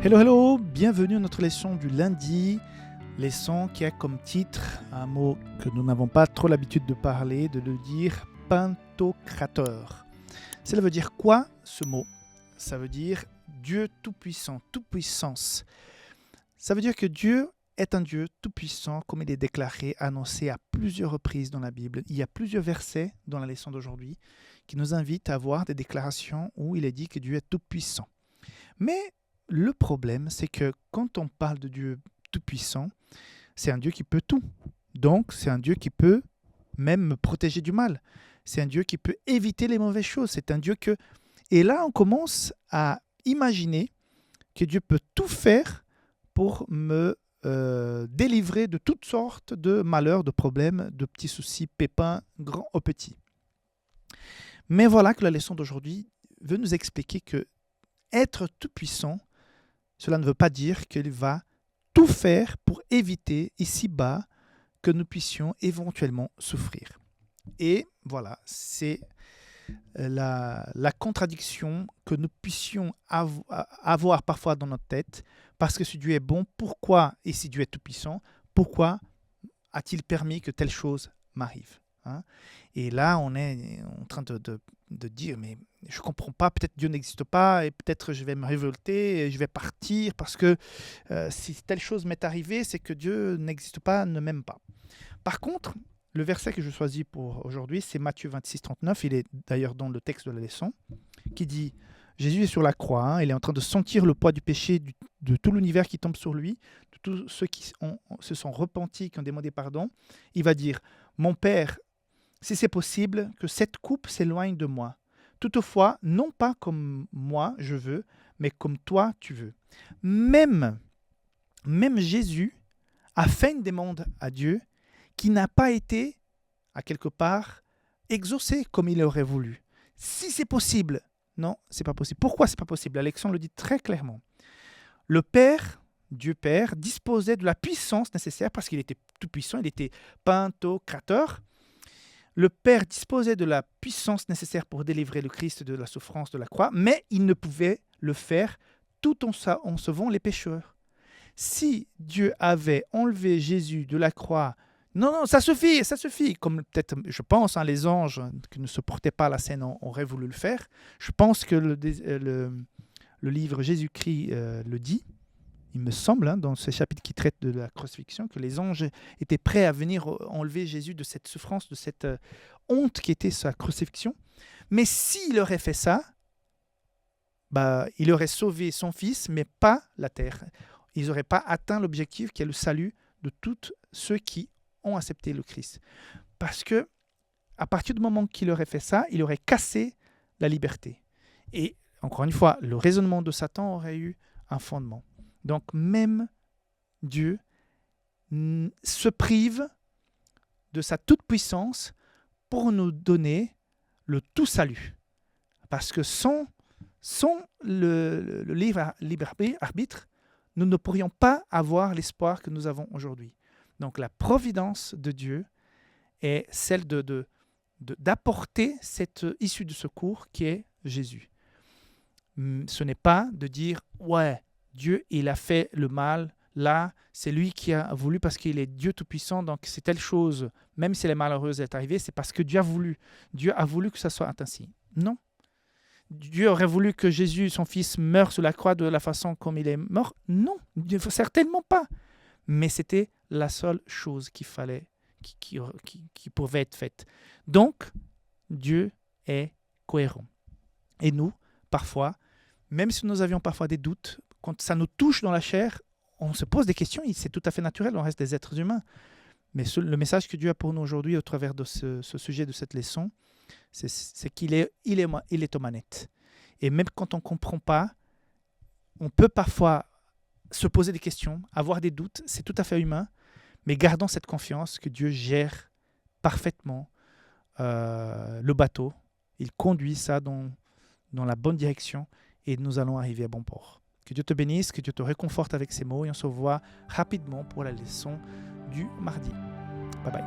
Hello, hello, bienvenue à notre leçon du lundi, leçon qui a comme titre un mot que nous n'avons pas trop l'habitude de parler, de le dire, Pantocrator. Cela veut dire quoi ce mot? Ça veut dire Dieu tout-puissant, toute-puissance. Ça veut dire que Dieu est un Dieu tout-puissant comme il est déclaré, annoncé à plusieurs reprises dans la Bible. Il y a plusieurs versets dans la leçon d'aujourd'hui qui nous invitent à voir des déclarations où il est dit que Dieu est tout-puissant. Mais le problème, c'est que quand on parle de Dieu tout-puissant, c'est un Dieu qui peut tout. Donc, c'est un Dieu qui peut même me protéger du mal. C'est un Dieu qui peut éviter les mauvaises choses. C'est un Dieu que... Et là, on commence à imaginer que Dieu peut tout faire pour me délivrer de toutes sortes de malheurs, de problèmes, de petits soucis, pépins, grands ou petits. Mais voilà que la leçon d'aujourd'hui veut nous expliquer que être tout-puissant, cela ne veut pas dire qu'il va tout faire pour éviter ici-bas que nous puissions éventuellement souffrir. Et voilà, c'est la contradiction que nous puissions avoir parfois dans notre tête, parce que si Dieu est bon, pourquoi, et si Dieu est tout-puissant, pourquoi a-t-il permis que telle chose m'arrive, hein? Et là, on est en train de dire, mais je ne comprends pas, peut-être Dieu n'existe pas, et peut-être je vais me révolter, et je vais partir, parce que si telle chose m'est arrivée, c'est que Dieu n'existe pas, ne m'aime pas. Par contre, le verset que je choisis pour aujourd'hui, c'est Matthieu 26, 39, il est d'ailleurs dans le texte de la leçon, qui dit, Jésus est sur la croix, hein, il est en train de sentir le poids du péché de tout l'univers qui tombe sur lui, de tous ceux qui se sont repentis, qui ont demandé pardon. Il va dire, mon Père, si c'est possible, que cette coupe s'éloigne de moi. Toutefois, non pas comme moi je veux, mais comme toi tu veux. Même Jésus a fait une demande à Dieu qui n'a pas été, à quelque part, exaucée comme il aurait voulu. Si c'est possible, non, c'est pas possible. Pourquoi c'est pas possible? Alexandre le dit très clairement. Le Père, Dieu Père, disposait de la puissance nécessaire parce qu'il était tout puissant, il était Pantocrator. Le Père disposait de la puissance nécessaire pour délivrer le Christ de la souffrance de la croix, mais il ne pouvait le faire tout en sauvant les pécheurs. Si Dieu avait enlevé Jésus de la croix, non, ça suffit, comme peut-être, je pense, les anges qui ne supportaient pas la scène auraient voulu le faire. Je pense que le livre Jésus-Christ le dit. Il me semble, dans ce chapitre qui traite de la crucifixion, que les anges étaient prêts à venir enlever Jésus de cette souffrance, de cette honte qui était sa crucifixion. Mais s'il aurait fait ça, il aurait sauvé son fils, mais pas la terre. Ils n'auraient pas atteint l'objectif qui est le salut de tous ceux qui ont accepté le Christ. Parce que à partir du moment qu'il aurait fait ça, il aurait cassé la liberté. Et encore une fois, le raisonnement de Satan aurait eu un fondement. Donc même Dieu se prive de sa toute-puissance pour nous donner le tout salut. Parce que sans le libre arbitre, nous ne pourrions pas avoir l'espoir que nous avons aujourd'hui. Donc la providence de Dieu est celle d'apporter cette issue de secours qui est Jésus. Ce n'est pas de dire « ouais, Dieu, il a fait le mal, là, c'est lui qui a voulu parce qu'il est Dieu Tout-Puissant, donc c'est telle chose, même si elle est malheureuse, elle est arrivée, c'est parce que Dieu a voulu. Dieu a voulu que ça soit ainsi. » Non. Dieu aurait voulu que Jésus, son fils, meure sur la croix de la façon comme il est mort? Non, certainement pas. Mais c'était la seule chose qu'il fallait, qui pouvait être faite. Donc, Dieu est cohérent. Et nous, parfois, même si nous avions parfois des doutes, quand ça nous touche dans la chair, on se pose des questions, c'est tout à fait naturel, on reste des êtres humains. Mais le message que Dieu a pour nous aujourd'hui au travers de ce sujet de cette leçon, c'est qu'il est aux manettes. Et même quand on ne comprend pas, on peut parfois se poser des questions, avoir des doutes, c'est tout à fait humain, mais gardons cette confiance que Dieu gère parfaitement le bateau. Il conduit ça dans la bonne direction et nous allons arriver à bon port. Que Dieu te bénisse, que Dieu te réconforte avec ces mots et on se voit rapidement pour la leçon du mardi. Bye bye.